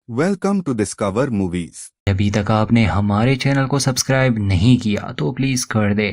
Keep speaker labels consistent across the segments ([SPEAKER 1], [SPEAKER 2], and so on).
[SPEAKER 1] Welcome to discover movies.
[SPEAKER 2] अभी तक आपने हमारे चैनल को सब्सक्राइब नहीं किया तो प्लीज कर दे।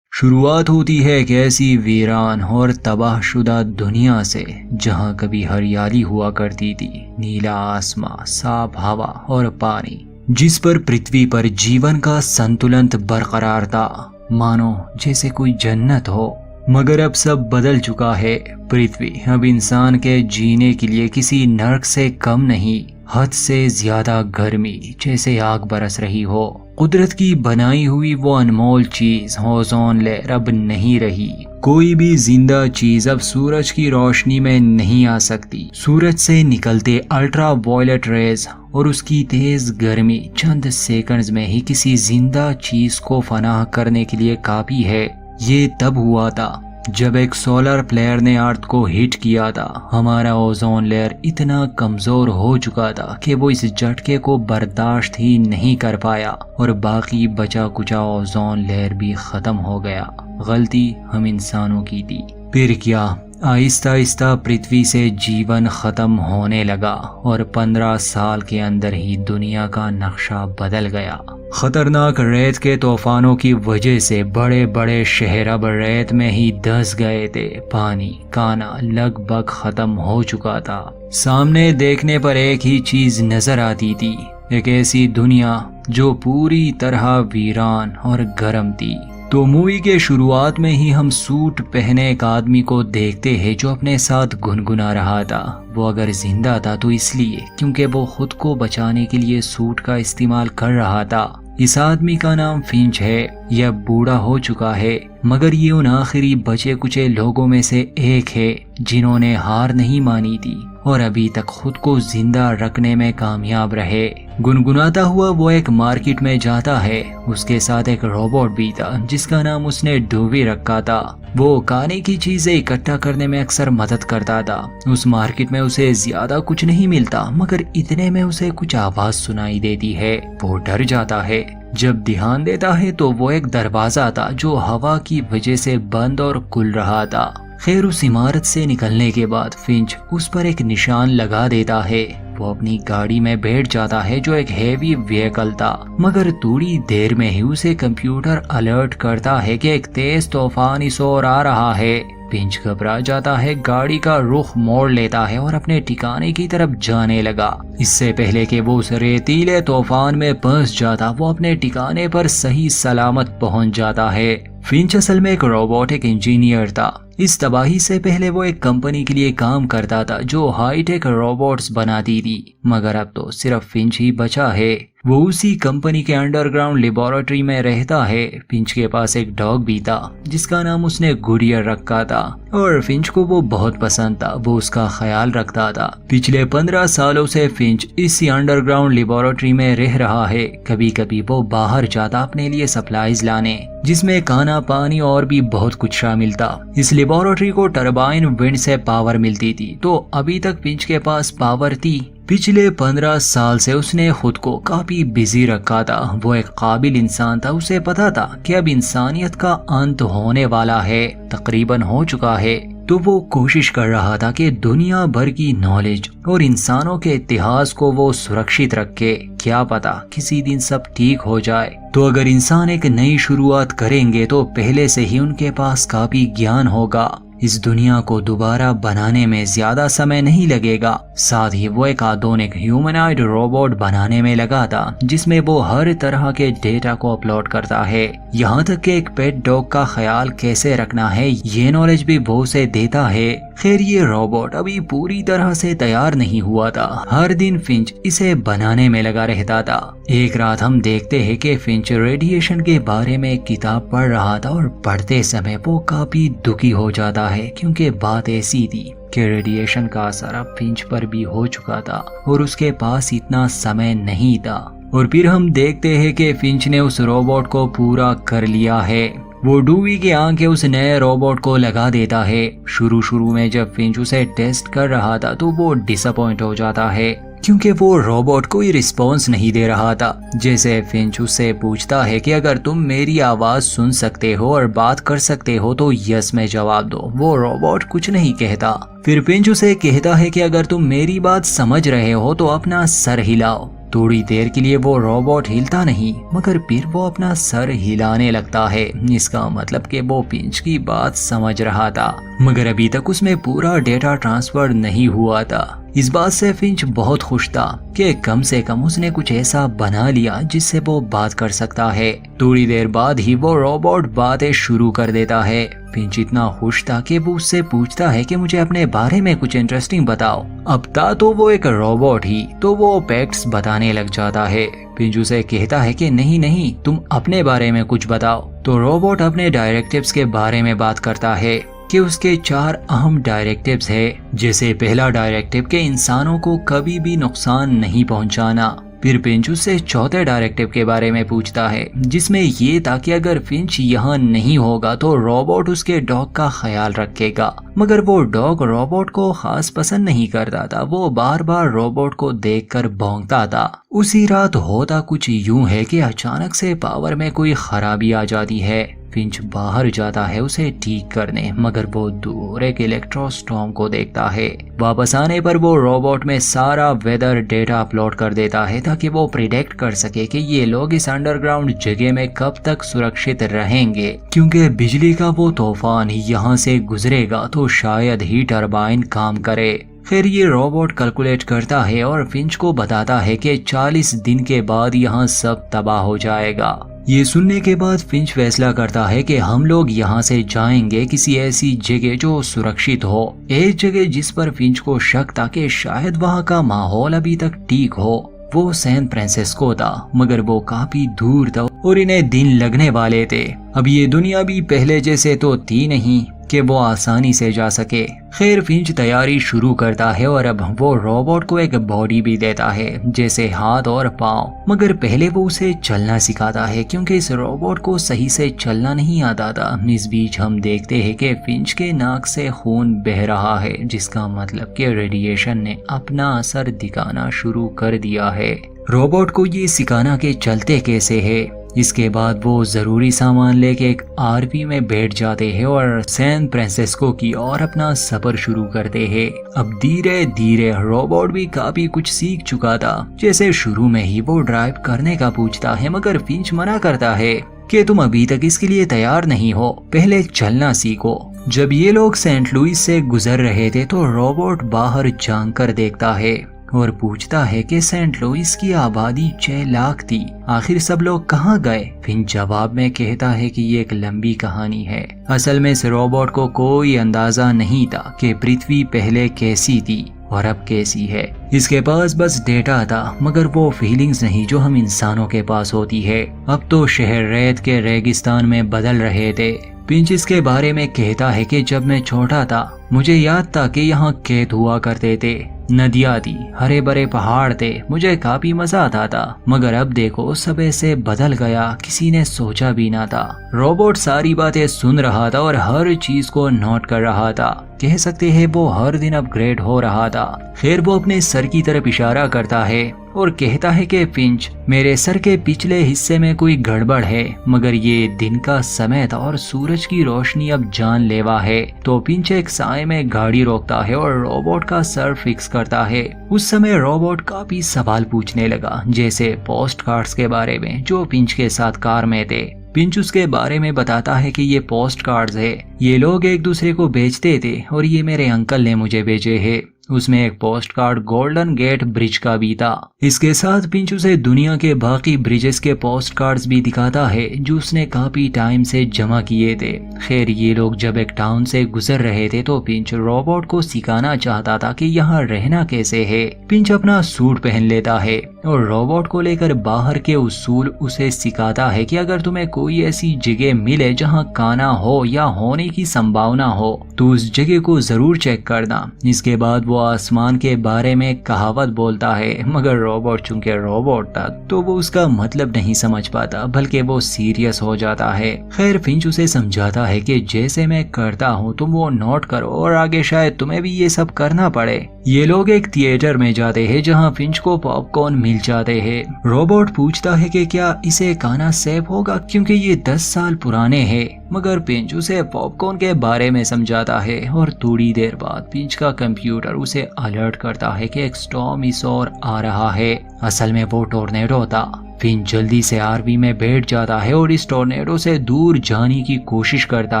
[SPEAKER 2] शुरुआत होती है एक ऐसी वीरान और तबाहशुदा दुनिया से जहां कभी हरियाली हुआ करती थी, नीला आसमां, साफ हवा और पानी, जिस पर पृथ्वी पर जीवन का संतुलन बरकरार था, मानो जैसे कोई जन्नत हो। मगर अब सब बदल चुका है। पृथ्वी अब इंसान के जीने के लिए किसी नर्क से कम नहीं, हद से ज्यादा गर्मी जैसे आग बरस रही हो। कुदरत की बनाई हुई वो अनमोल चीज ओजोन लेयर अब नहीं रही। कोई भी जिंदा चीज अब सूरज की रोशनी में नहीं आ सकती। सूरज से निकलते अल्ट्रा वायलेट रेज और उसकी तेज गर्मी चंद सेकंड्स में ही किसी जिंदा चीज को फनाह करने के लिए काफी है। ये तब हुआ था जब एक सोलर फ्लेयर ने अर्थ को हिट किया था। हमारा ओजोन लेयर इतना कमजोर हो चुका था कि वो इस झटके को बर्दाश्त ही नहीं कर पाया और बाकी बचा कुचा ओजोन लेयर भी खत्म हो गया। गलती हम इंसानों की थी। फिर क्या, आहिस्ता आहिस्ता पृथ्वी से जीवन खत्म होने लगा और 15 साल के अंदर ही दुनिया का नक्शा बदल गया। खतरनाक रेत के तूफानों की वजह से बड़े बड़े शहर अब रेत में ही धंस गए थे। पानी, खाना लगभग खत्म हो चुका था। सामने देखने पर एक ही चीज नजर आती थी, एक ऐसी दुनिया जो पूरी तरह वीरान और गर्म थी। तो मूवी के शुरुआत में ही हम सूट पहने एक आदमी को देखते हैं जो अपने साथ गुनगुना रहा था। वो अगर जिंदा था तो इसलिए क्योंकि वो खुद को बचाने के लिए सूट का इस्तेमाल कर रहा था। इस आदमी का नाम फिंच है। यह बूढ़ा हो चुका है, मगर ये उन आखिरी बचे कुचे लोगों में से एक है जिन्होंने हार नहीं मानी थी और अभी तक खुद को जिंदा रखने में कामयाब रहे। गुनगुनाता हुआ वो एक मार्केट में जाता है। उसके साथ एक रोबोट भी था जिसका नाम उसने डूवी रखा था। वो खाने की चीजें इकट्ठा करने में अक्सर मदद करता था। उस मार्केट में उसे ज्यादा कुछ नहीं मिलता, मगर इतने में उसे कुछ आवाज सुनाई देती है। वो डर जाता है। जब ध्यान देता है तो वो एक दरवाजा था जो हवा की वजह से बंद और खुल रहा था। खैर, उस इमारत से निकलने के बाद फिंच उस पर एक निशान लगा देता है। वो अपनी गाड़ी में बैठ जाता है जो एक हेवी व्हीकल था, मगर थोड़ी देर में ही उसे कंप्यूटर अलर्ट करता है कि एक तेज तूफान इस ओर आ रहा है। फिंच घबरा जाता है, गाड़ी का रुख मोड़ लेता है और अपने ठिकाने की तरफ जाने लगा। इससे पहले कि वो उस रेतीले तूफान में फंस जाता, वो अपने ठिकाने पर सही सलामत पहुंच जाता है। फिंच असल में एक रोबोटिक इंजीनियर था। इस तबाही से पहले वो एक कंपनी के लिए काम करता था जो हाईटेक रोबोट्स बनाती थी, मगर अब तो सिर्फ फिंच ही बचा है। वो उसी कंपनी के अंडरग्राउंड लेबोरेटरी में रहता है। फिंच के पास एक डॉग भी था जिसका नाम उसने गुडियर रखा था और फिंच को वो बहुत पसंद था। वो उसका ख्याल रखता था। पिछले 15 सालों से फिंच इसी अंडरग्राउंड लेबोरेटरी में रह रहा है। कभी कभी वो बाहर जाता अपने लिए सप्लाईज लाने, जिसमें खाना, पानी और भी बहुत कुछ शामिल था। इस लेबोरेटरी को टरबाइन विंड से पावर मिलती थी, तो अभी तक फिंच के पास पावर थी। पिछले 15 साल से उसने खुद को काफी बिजी रखा था। वो एक काबिल इंसान था। उसे पता था कि अब इंसानियत का अंत होने वाला है, तकरीबन हो चुका है। तो वो कोशिश कर रहा था कि दुनिया भर की नॉलेज और इंसानों के इतिहास को वो सुरक्षित रखे। क्या पता किसी दिन सब ठीक हो जाए। तो अगर इंसान एक नई शुरुआत करेंगे तो पहले से ही उनके पास काफी ज्ञान होगा। इस दुनिया को दोबारा बनाने में ज्यादा समय नहीं लगेगा। साथ ही वो एक आधुनिक ह्यूमनॉइड रोबोट बनाने में लगा था जिसमें वो हर तरह के डेटा को अपलोड करता है। यहाँ तक कि एक पेट डॉग का ख्याल कैसे रखना है ये नॉलेज भी वो उसे देता है। खैर, ये रोबोट अभी पूरी तरह से तैयार नहीं हुआ था। हर दिन फिंच इसे बनाने में लगा रहता था। एक रात हम देखते हैं कि फिंच रेडिएशन के बारे में एक किताब पढ़ रहा था और पढ़ते समय वो काफी दुखी हो जाता है, क्योंकि बात ऐसी थी कि रेडिएशन का असर अब फिंच पर भी हो चुका था और उसके पास इतना समय नहीं था। और फिर हम देखते हैं कि फिंच ने उस रोबोट को पूरा कर लिया है। वो डूवी की आंखें उस नए रोबोट को लगा देता है। शुरू में जब फिंच उसे टेस्ट कर रहा था तो वो डिसअपॉइंट हो जाता है। क्योंकि वो रोबोट कोई रिस्पॉन्स नहीं दे रहा था। जैसे फिंच उससे पूछता है कि अगर तुम मेरी आवाज सुन सकते हो और बात कर सकते हो तो यस में जवाब दो। वो रोबोट कुछ नहीं कहता। फिर फिंच उसे कहता है कि अगर तुम मेरी बात समझ रहे हो तो अपना सर हिलाओ। थोड़ी देर के लिए वो रोबोट हिलता नहीं, मगर फिर वो अपना सर हिलाने लगता है। इसका मतलब कि वो फिंच की बात समझ रहा था, मगर अभी तक उसमें पूरा डेटा ट्रांसफर नहीं हुआ था। इस बात से फिंच बहुत खुश था कि कम से कम उसने कुछ ऐसा बना लिया जिससे वो बात कर सकता है। थोड़ी देर बाद ही वो रोबोट बातें शुरू कर देता है। फिंच इतना खुश था कि वो उससे पूछता है कि मुझे अपने बारे में कुछ इंटरेस्टिंग बताओ। अब था तो वो एक रोबोट ही, तो वो फैक्ट्स बताने लग जाता है। फिंच उसे कहता है कि नहीं नहीं, तुम अपने बारे में कुछ बताओ। तो रोबोट अपने डायरेक्टिव्स के बारे में बात करता है कि उसके 4 अहम डायरेक्टिव्स है। जैसे पहला डायरेक्टिव के इंसानों को कभी भी नुकसान नहीं पहुंचाना। फिर फिंच उससे चौथे डायरेक्टिव के बारे में पूछता है, जिसमें ये था कि अगर फिंच यहाँ नहीं होगा तो रोबोट उसके डॉग का ख्याल रखेगा। मगर वो डॉग रोबोट को खास पसंद नहीं करता था। वो बार बार रोबोट को देखकर भौंकता था। उसी रात होता कुछ यूं है कि अचानक से पावर में कोई खराबी आ जाती है। फिंच बाहर जाता है उसे ठीक करने, मगर वो दूर एक इलेक्ट्रोस्टॉर्म को देखता है। वापस आने पर वो रोबोट में सारा वेदर डेटा अपलोड कर देता है ताकि वो प्रिडिक्ट कर सके कि ये लोग इस अंडरग्राउंड जगह में कब तक सुरक्षित रहेंगे, क्योंकि बिजली का वो तूफान यहाँ से गुजरेगा तो शायद ही टरबाइन काम करे। फिर ये रोबोट कैलकुलेट करता है और फिंच को बताता है कि 40 दिन के बाद यहाँ सब तबाह हो जाएगा। ये सुनने के बाद फिंच फैसला करता है कि हम लोग यहाँ से जाएंगे किसी ऐसी जगह जो सुरक्षित हो। एक जगह जिस पर फिंच को शक था कि शायद वहाँ का माहौल अभी तक ठीक हो, वो सैन फ्रांसिस्को था, मगर वो काफी दूर था और इन्हें दिन लगने वाले थे। अब ये दुनिया भी पहले जैसे तो थी नहीं कि वो आसानी से जा सके। खैर फिंच तैयारी शुरू करता है और अब वो रोबोट को एक बॉडी भी देता है, जैसे हाथ और पाँव। मगर पहले वो उसे चलना सिखाता है क्योंकि इस रोबोट को सही से चलना नहीं आता था। इस बीच हम देखते हैं कि फिंच के नाक से खून बह रहा है, जिसका मतलब कि रेडिएशन ने अपना असर दिखाना शुरू कर दिया है। रोबोट को ये सिखाना कि चलते कैसे है। इसके बाद वो जरूरी सामान लेके एक आरवी में बैठ जाते हैं और सैन फ्रांसिस्को की ओर अपना सफर शुरू करते हैं। अब धीरे धीरे रोबोट भी काफी कुछ सीख चुका था। जैसे शुरू में ही वो ड्राइव करने का पूछता है, मगर फिंच मना करता है कि तुम अभी तक इसके लिए तैयार नहीं हो, पहले चलना सीखो। जब ये लोग सेंट लुइस से गुजर रहे थे तो रोबोट बाहर झांक कर देखता है और पूछता है कि सेंट लुइस की आबादी 6 लाख थी, आखिर सब लोग कहाँ गए। फिंच जवाब में कहता है कि ये एक लंबी कहानी है। असल में इस रोबोट को कोई अंदाजा नहीं था कि पृथ्वी पहले कैसी थी और अब कैसी है। इसके पास बस डेटा था, मगर वो फीलिंग्स नहीं जो हम इंसानों के पास होती है। अब तो शहर रेत के रेगिस्तान में बदल रहे थे। फिंच इसके बारे में कहता है कि जब मैं छोटा था मुझे याद था कि यहाँ खेत हुआ करते थे, नदियाँ थी, हरे भरे पहाड़ थे, मुझे काफी मजा आता था। मगर अब देखो सब ऐसे बदल गया, किसी ने सोचा भी ना था। रोबोट सारी बातें सुन रहा था और हर चीज को नोट कर रहा था। कह सकते हैं वो हर दिन अपग्रेड हो रहा था। फिर वो अपने सर की तरफ इशारा करता है और कहता है कि फिंच, मेरे सर के पिछले हिस्से में कोई गड़बड़ है, मगर ये दिन का समय था और सूरज की रोशनी अब जानलेवा है। तो फिंच एक साए में गाड़ी रोकता है और रोबोट का सर फिक्स करता है। उस समय रोबोट काफी सवाल पूछने लगा, जैसे पोस्ट कार्ड्स के बारे में जो फिंच के साथ कार में थे। फिंच उसके बारे में बताता है कि ये पोस्ट कार्ड्स है, ये लोग एक दूसरे को बेचते थे और ये मेरे अंकल ने मुझे भेजे है। उसमें एक post card Golden Gate Bridge का भी था। इसके साथ फिंच उसे दुनिया के बाकी ब्रिजेस के पोस्ट कार्ड्स भी दिखाता है जो उसने काफी टाइम से जमा किए थे। खैर ये लोग जब एक टाउन से गुजर रहे थे तो फिंच रोबोट को सिखाना चाहता था कि यहाँ रहना कैसे है। फिंच अपना सूट पहन लेता है और रोबोट को लेकर बाहर के उसूल उसे सिखाता है कि अगर तुम्हें कोई ऐसी जगह मिले जहां खाना हो या होने की संभावना हो तो उस जगह को जरूर चेक करना। इसके बाद वो आसमान के बारे में कहावत बोलता है, मगर रोबोट चूंकि रोबोट था तो वो उसका मतलब नहीं समझ पाता, बल्कि वो सीरियस हो जाता है। खैर फिंच उसे समझाता है कि जैसे मैं करता हूँ तुम वो नोट करो और आगे शायद तुम्हें भी ये सब करना पड़े। ये लोग एक थिएटर में जाते हैं जहाँ फिंच को पॉपकॉर्न मिल जाते हैं। रोबोट पूछता है कि क्या इसे खाना सेफ होगा क्योंकि ये 10 साल पुराने हैं, मगर फिंच उसे पॉपकॉर्न के बारे में समझाता है और थोड़ी देर बाद फिंच का कंप्यूटर उसे अलर्ट करता है कि एक स्टॉर्म इस ओर आ रहा है। असल में वो टोर्नेडो था। फिंच जल्दी से आरवी में बैठ जाता है और इस टोर्नेडो से दूर जाने की कोशिश करता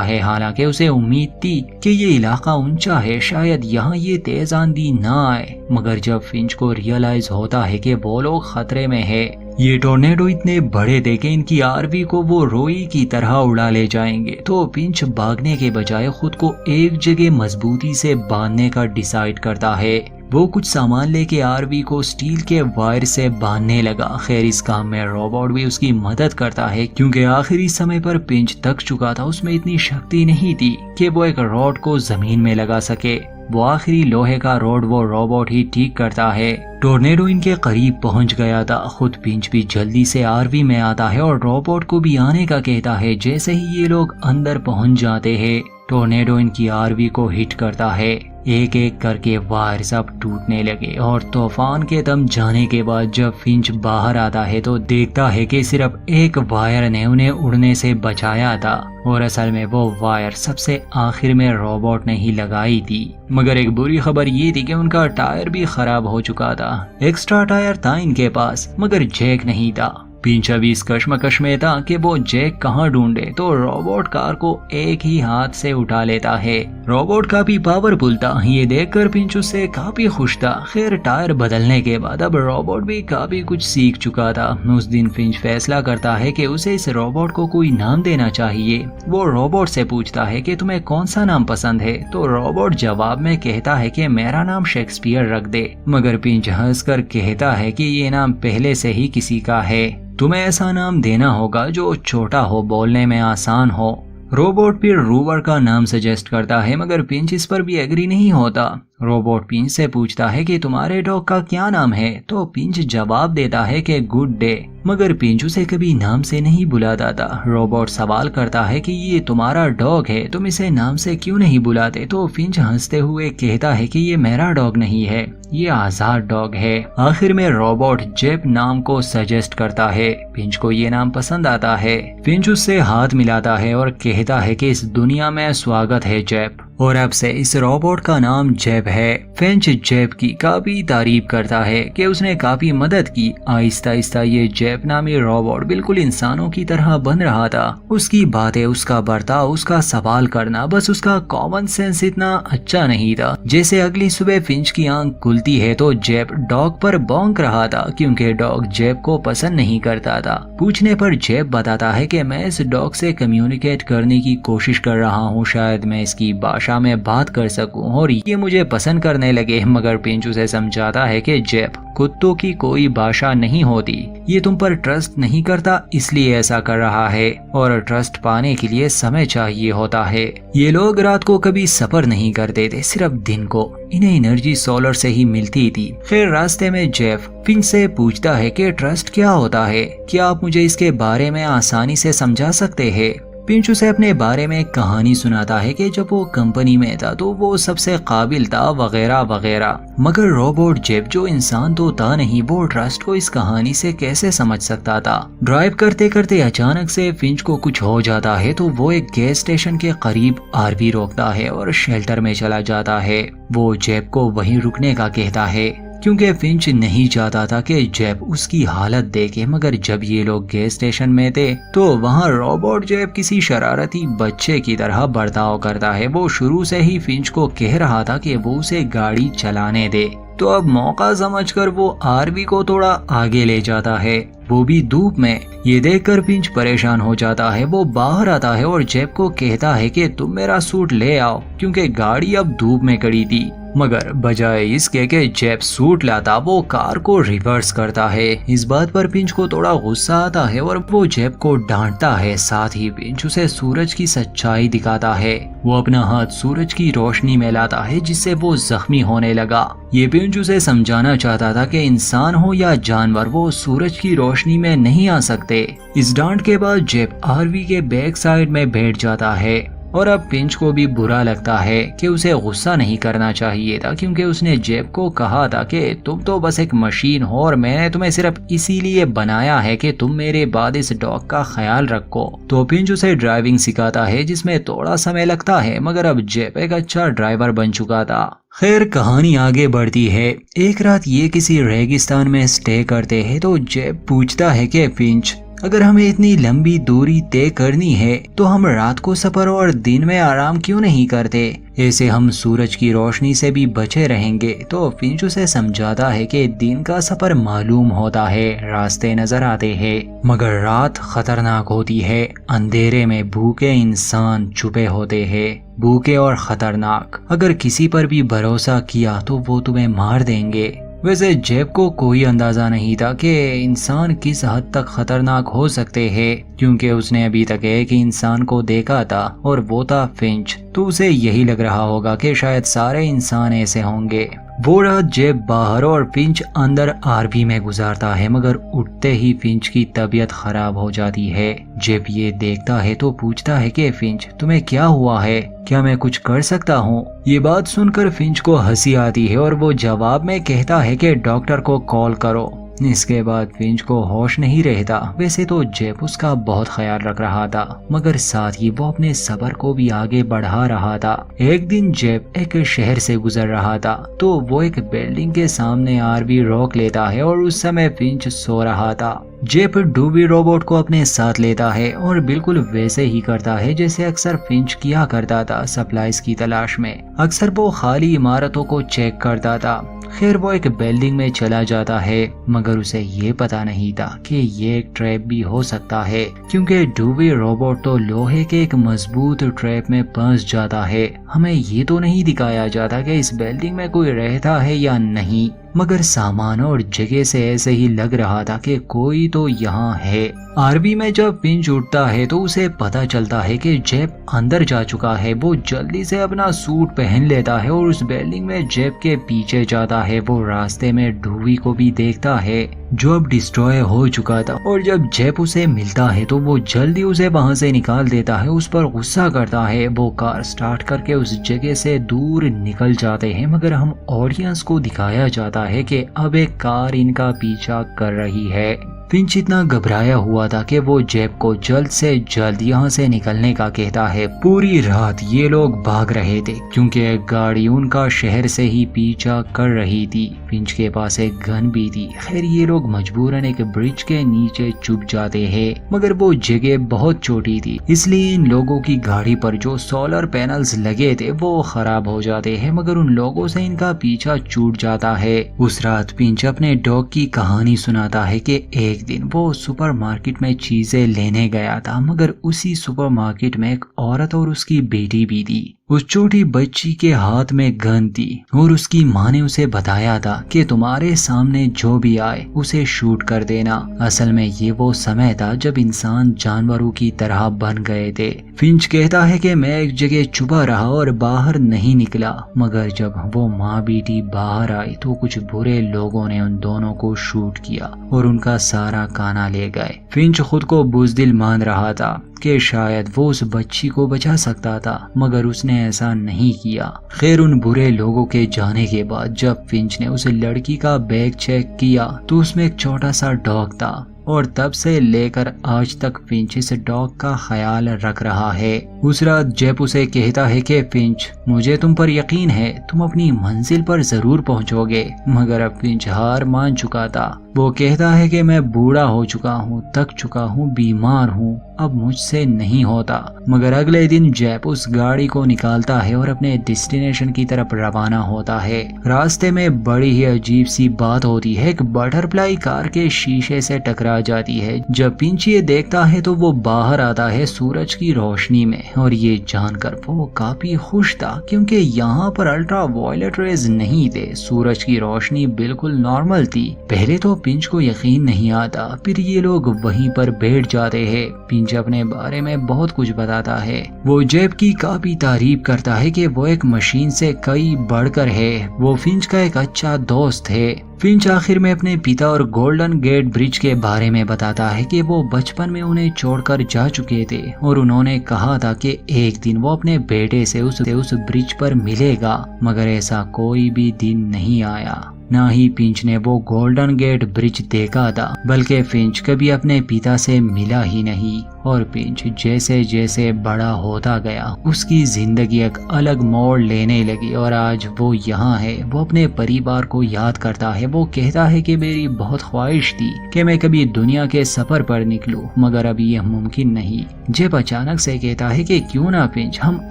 [SPEAKER 2] है। हालांकि उसे उम्मीद थी कि ये इलाका ऊंचा है, शायद यहाँ ये तेज आंधी ना आए, मगर जब फिंच को रियलाइज होता है कि वो लोग खतरे में है, ये टोर्नेडो इतने बड़े थे कि इनकी आरवी को वो रोई की तरह उड़ा ले जाएंगे, तो फिंच भागने के बजाय खुद को एक जगह मजबूती से बांधने का डिसाइड करता है। वो कुछ सामान लेके आरवी को स्टील के वायर से बांधने लगा। खैर इस काम में रोबोट भी उसकी मदद करता है क्योंकि आखिरी समय पर फिंच थक चुका था, उसमें इतनी शक्ति नहीं थी कि वो एक रॉड को जमीन में लगा सके। वो आखिरी लोहे का रॉड वो रोबोट ही ठीक करता है। टोर्नेडो इनके करीब पहुंच गया था। खुद फिंच भी जल्दी से आरवी में आता है और रोबोट को भी आने का कहता है। जैसे ही ये लोग अंदर पहुंच जाते हैं टोर्नेडो इनकी आरवी को हिट करता है। एक एक करके वायर सब टूटने लगे और तूफान के दम जाने के बाद जब फिंच बाहर आता है तो देखता है कि सिर्फ एक वायर ने उन्हें उड़ने से बचाया था और असल में वो वायर सबसे आखिर में रोबोट ने ही लगाई थी। मगर एक बुरी खबर ये थी कि उनका टायर भी खराब हो चुका था। एक्स्ट्रा टायर था इनके पास मगर जैक नहीं था। फिंच अभी इस कश्मकश में था कि वो जैक कहाँ ढूंढे, तो रोबोट कार को एक ही हाथ से उठा लेता है। रोबोट काफी पावरफुल था, ये देखकर फिंच उससे काफी खुश था। खैर टायर बदलने के बाद अब रोबोट भी काफी कुछ सीख चुका था। उस दिन फिंच फैसला करता है कि उसे इस रोबोट को कोई नाम देना चाहिए। वो रोबोट से पूछता है कि तुम्हें कौन सा नाम पसंद है, तो रोबोट जवाब में कहता है कि मेरा नाम शेक्सपियर रख दे। मगर फिंच हंसकर कहता है कि ये नाम पहले से ही किसी का है, तुम्हें ऐसा नाम देना होगा जो छोटा हो, बोलने में आसान हो। रोबोट फिर रूवर का नाम सजेस्ट करता है मगर फिंच इस पर भी एग्री नहीं होता। रोबोट फिंच से पूछता है कि तुम्हारे डॉग का क्या नाम है, तो फिंच जवाब देता है कि गुड डे, मगर फिंच उसे कभी नाम से नहीं बुलाता था। रोबोट सवाल करता है कि ये तुम्हारा डॉग है, तुम इसे नाम से क्यों नहीं बुलाते, तो फिंच हंसते हुए कहता है कि ये मेरा डॉग नहीं है, ये आजाद डॉग है। आखिर में रोबोट जेप नाम को सजेस्ट करता है। फिंच को ये नाम पसंद आता है। फिंच उससे हाथ मिलाता है और कहता है कि इस दुनिया में स्वागत है जेप, और अब से इस रोबोट का नाम जेब है। फिंच जेब की काफी तारीफ करता है कि उसने काफी मदद की। आहिस्ता आहिस्ता ये जेब नामी रोबोट बिल्कुल इंसानों की तरह बन रहा था। उसकी बातें, उसका बर्ताव, उसका सवाल करना, बस उसका कॉमन सेंस इतना अच्छा नहीं था। जैसे अगली सुबह फिंच की आंख खुलती है तो जेब डॉग पर भौंक रहा था क्योंकि डॉग जेब को पसंद नहीं करता था। पूछने पर जेब बताता है कि मैं इस डॉग से कम्युनिकेट करने की कोशिश कर रहा हूँ, शायद मैं इसकी भाषा में बात कर सकूं और ये मुझे पसंद करने लगे। मगर फिंच उसे समझाता है कि जेब, कुत्तों की कोई भाषा नहीं होती, ये तुम पर ट्रस्ट नहीं करता इसलिए ऐसा कर रहा है, और ट्रस्ट पाने के लिए समय चाहिए होता है। ये लोग रात को कभी सफर नहीं करते थे, सिर्फ दिन को। इन्हें एनर्जी सोलर से ही मिलती थी। फिर रास्ते में जेफ फिंच से पूछता है कि ट्रस्ट क्या होता है, क्या आप मुझे इसके बारे में आसानी से समझा सकते हैं। फिंच उसे अपने बारे में कहानी सुनाता है कि जब वो कंपनी में था तो वो सबसे काबिल था वगैरह वगैरह। मगर रोबोट जेब जो इंसान तो था नहीं, वो ट्रस्ट को इस कहानी से कैसे समझ सकता था। ड्राइव करते करते अचानक से फिंच को कुछ हो जाता है तो वो एक गैस स्टेशन के करीब आरवी रोकता है और शेल्टर में चला जाता है। वो जेब को वहीं रुकने का कहता है क्योंकि फिंच नहीं चाहता था कि जेब उसकी हालत देखे। मगर जब ये लोग गैस स्टेशन में थे तो वहाँ रोबोट जेब किसी शरारती बच्चे की तरह बर्ताव करता है। वो शुरू से ही फिंच को कह रहा था कि वो उसे गाड़ी चलाने दे, तो अब मौका समझकर वो आरवी को थोड़ा आगे ले जाता है। वो भी धूप में। ये देखकर फिंच परेशान हो जाता है। वो बाहर आता है और जेब को कहता है कि तुम मेरा सूट ले आओ, क्योंकि गाड़ी अब धूप में खड़ी थी। मगर बजाय इसके कि जेब सूट लाता, वो कार को रिवर्स करता है। इस बात पर फिंच को थोड़ा गुस्सा आता है और वो जेब को डांटता है। साथ ही फिंच उसे सूरज की सच्चाई दिखाता है। वो अपना हाथ सूरज की रोशनी में लाता है, जिससे वो जख्मी होने लगा। ये फिंच उसे समझाना चाहता था कि इंसान हो या जानवर, वो सूरज की रोशनी में नहीं आ सकते। इस डांट के बाद जेब आरवी के बैक साइड में बैठ जाता है और अब फिंच को भी बुरा लगता है कि उसे गुस्सा नहीं करना चाहिए था, क्योंकि उसने जेब को कहा था कि तुम तो बस एक मशीन हो और मैंने तुम्हें सिर्फ इसीलिए बनाया है कि तुम मेरे बाद इस डॉग का ख्याल रखो। तो फिंच उसे ड्राइविंग सिखाता है, जिसमें थोड़ा समय लगता है, मगर अब जेब एक अच्छा ड्राइवर बन चुका था। खैर, कहानी आगे बढ़ती है। एक रात ये किसी रेगिस्तान में स्टे करते हैं, तो जेब पूछता है कि फिंच, अगर हमें इतनी लंबी दूरी तय करनी है तो हम रात को सफर और दिन में आराम क्यों नहीं करते? ऐसे हम सूरज की रोशनी से भी बचे रहेंगे। तो फिंच उसे समझाता है कि दिन का सफर मालूम होता है, रास्ते नजर आते हैं, मगर रात खतरनाक होती है। अंधेरे में भूखे इंसान छुपे होते हैं, भूखे और खतरनाक। अगर किसी पर भी भरोसा किया तो वो तुम्हें मार देंगे। वैसे जेब को कोई अंदाजा नहीं था कि इंसान किस हद तक खतरनाक हो सकते हैं, क्योंकि उसने अभी तक एक ही इंसान को देखा था और वो था फिंच। तो उसे यही लग रहा होगा कि शायद सारे इंसान ऐसे होंगे। वो रात जेब बाहर और फिंच अंदर आरवी में गुजारता है, मगर उठते ही फिंच की तबीयत खराब हो जाती है। जेब ये देखता है तो पूछता है कि फिंच, तुम्हें क्या हुआ है? क्या मैं कुछ कर सकता हूँ? ये बात सुनकर फिंच को हंसी आती है और वो जवाब में कहता है कि डॉक्टर को कॉल करो। इसके बाद फिंच को होश नहीं रहता। वैसे तो जेब उसका बहुत ख्याल रख रहा था, मगर साथ ही वो अपने सबर को भी आगे बढ़ा रहा था। एक दिन जेब एक शहर से गुजर रहा था, तो वो एक बिल्डिंग के सामने आरवी रोक लेता है और उस समय फिंच सो रहा था। जेब डूबी रोबोट को अपने साथ लेता है और बिल्कुल वैसे ही करता है जैसे अक्सर फिंच किया करता था सप्लाईज की तलाश में। अक्सर वो खाली इमारतों को चेक करता था। खैर, वो एक बिल्डिंग में चला जाता है, मगर उसे ये पता नहीं था कि ये एक ट्रैप भी हो सकता है, क्योंकि डूबी रोबोट तो लोहे के एक मजबूत ट्रैप में फंस जाता है। हमें ये तो नहीं दिखाया जाता कि इस बिल्डिंग में कोई रहता है या नहीं, मगर सामान और जगह से ऐसे ही लग रहा था कि कोई तो यहाँ है। आरवी में जब फिंच उठता है तो उसे पता चलता है कि जेब अंदर जा चुका है। वो जल्दी से अपना सूट पहन लेता है और उस बिल्डिंग में जेब के पीछे जाता है। वो रास्ते में डूबी को भी देखता है, जो अब डिस्ट्रॉय हो चुका था, और जब जेब उसे मिलता है तो वो जल्दी उसे वहां से निकाल देता है। उस पर गुस्सा करता है। वो कार स्टार्ट करके उस जगह से दूर निकल जाते हैं, मगर हम ऑडियंस को दिखाया जाता है कि अब एक कार इनका पीछा कर रही है। फिंच इतना घबराया हुआ था कि वो जेब को जल्द से जल्द यहाँ से निकलने का कहता है। पूरी रात ये लोग भाग रहे थे, क्योंकि एक गाड़ी उनका शहर से ही पीछा कर रही थी। फिंच के पास एक गन भी थी। खैर, ये लोग मजबूरन एक ब्रिज के नीचे छुप जाते हैं, मगर वो जगह बहुत छोटी थी, इसलिए इन लोगों की गाड़ी पर जो सोलर पैनल्स लगे थे वो खराब हो जाते हैं, मगर उन लोगों से इनका पीछा छूट जाता है। उस रात फिंच अपने डॉग की कहानी सुनाता है कि एक दिन वो सुपरमार्केट में चीजें लेने गया था, मगर उसी सुपरमार्केट में एक औरत और उसकी बेटी भी थी। उस छोटी बच्ची के हाथ में गन थी और उसकी माँ ने उसे बताया था कि तुम्हारे सामने जो भी आए उसे शूट कर देना। असल में ये वो समय था जब इंसान जानवरों की तरह बन गए थे। फिंच कहता है कि मैं एक जगह छुपा रहा और बाहर नहीं निकला, मगर जब वो माँ बेटी बाहर आई तो कुछ बुरे लोगों ने उन दोनों को शूट किया और उनका सारा खाना ले गए। फिंच खुद को बुज़दिल मान रहा था कि शायद वो उस बच्ची को बचा सकता था, मगर उसने ऐसा नहीं किया। खैर, उन बुरे लोगों के जाने के बाद जब फिंच ने उस लड़की का बैग चेक किया तो उसमें एक छोटा सा डॉग था, और तब से लेकर आज तक फिंच इस डॉग का ख्याल रख रहा है। उस रात जेब उसे कहता है कि फिंच, मुझे तुम पर यकीन है, तुम अपनी मंजिल पर जरूर पहुंचोगे। मगर अब फिंच हार मान चुका था। वो कहता है कि मैं बूढ़ा हो चुका हूँ, थक चुका हूँ, बीमार हूँ, अब मुझसे नहीं होता। मगर अगले दिन जैप उस गाड़ी को निकालता है और अपने डेस्टिनेशन की तरफ रवाना होता है। रास्ते में बड़ी ही अजीब सी बात होती है। एक बटरफ्लाई कार के शीशे से टकरा जाती है। जब पिंच ये देखता है तो वो बाहर आता है सूरज की रोशनी में, और ये जानकर वो काफी खुश था क्योंकि यहाँ पर अल्ट्रा वायलेट रेज नहीं थे। सूरज की रोशनी बिल्कुल नॉर्मल थी। पहले तो पिंच को यकीन नहीं आता, फिर ये लोग वहीं पर बैठ जाते हैं। पिंच अपने बारे में बहुत कुछ बताता है। वो जेब की काफी तारीफ करता है कि वो एक मशीन से कई बढ़कर है। वो फिंच का एक अच्छा दोस्त है। फिंच आखिर में अपने पिता और गोल्डन गेट ब्रिज के बारे में बताता है कि वो बचपन में उन्हें छोड़कर जा चुके थे और उन्होंने कहा था कि एक दिन वो अपने बेटे से उस ब्रिज पर मिलेगा, मगर ऐसा कोई भी दिन नहीं आया। ना ही फिंच ने वो गोल्डन गेट ब्रिज देखा था, बल्कि फिंच कभी अपने पिता से मिला ही नहीं। और फिंच जैसे जैसे बड़ा होता गया उसकी जिंदगी एक अलग मोड़ लेने लगी और आज वो यहाँ है। वो अपने परिवार को याद करता है। वो कहता है कि मेरी बहुत ख्वाहिश थी कि मैं कभी दुनिया के सफर पर निकलूं, मगर अभी यह मुमकिन नहीं। जेब अचानक से कहता है कि क्यों ना फिंच, हम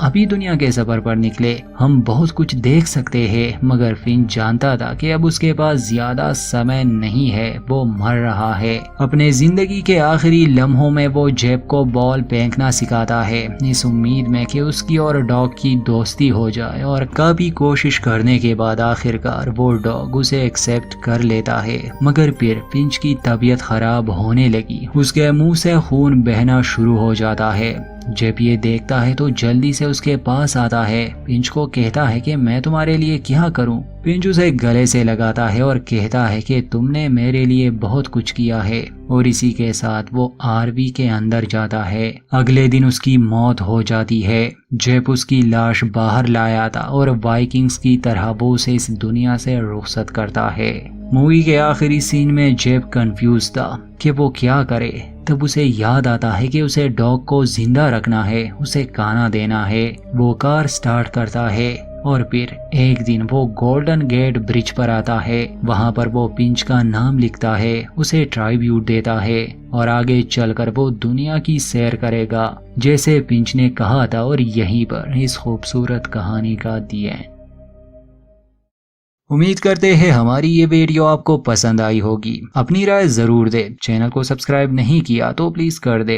[SPEAKER 2] अभी दुनिया के सफर पर निकले, हम बहुत कुछ देख सकते हैं। मगर फिंच जानता था कि अब उसके पास ज्यादा समय नहीं है, वो मर रहा है। अपने जिंदगी के आखिरी लम्हों में वो जेब को बॉल फेंकना सिखाता है, इस उम्मीद में कि उसकी और डॉग की दोस्ती हो जाए। और काफी कोशिश करने के बाद आखिरकार वो डॉग उसे एक्सेप्ट कर लेता है। मगर फिर फिंच की तबीयत खराब होने लगी, उसके मुंह से खून बहना शुरू हो जाता है। जब ये देखता है तो जल्दी से उसके पास आता है। फिंच को कहता है कि मैं तुम्हारे लिए क्या करूं। फिंच उसे गले से लगाता है और कहता है कि तुमने मेरे लिए बहुत कुछ किया है। और इसी के साथ वो आरवी के अंदर जाता है। अगले दिन उसकी मौत हो जाती है। जेब उसकी लाश बाहर लाया था और वाइकिंग्स की तरह वो उसे इस दुनिया से रुखसत करता है। मूवी के आखिरी सीन में जेब कंफ्यूज था कि वो क्या करे। तब उसे याद आता है कि उसे डॉग को जिंदा रखना है, उसे खाना देना है। वो कार स्टार्ट करता है और फिर एक दिन वो गोल्डन गेट ब्रिज पर आता है। वहां पर वो फिंच का नाम लिखता है, उसे ट्राइब्यूट देता है और आगे चलकर वो दुनिया की सैर करेगा जैसे फिंच ने कहा था। और यहीं पर इस खूबसूरत कहानी का दी एंड। उम्मीद करते हैं हमारी ये वीडियो आपको पसंद आई होगी। अपनी राय जरूर दे। चैनल को सब्सक्राइब नहीं किया तो प्लीज कर दे।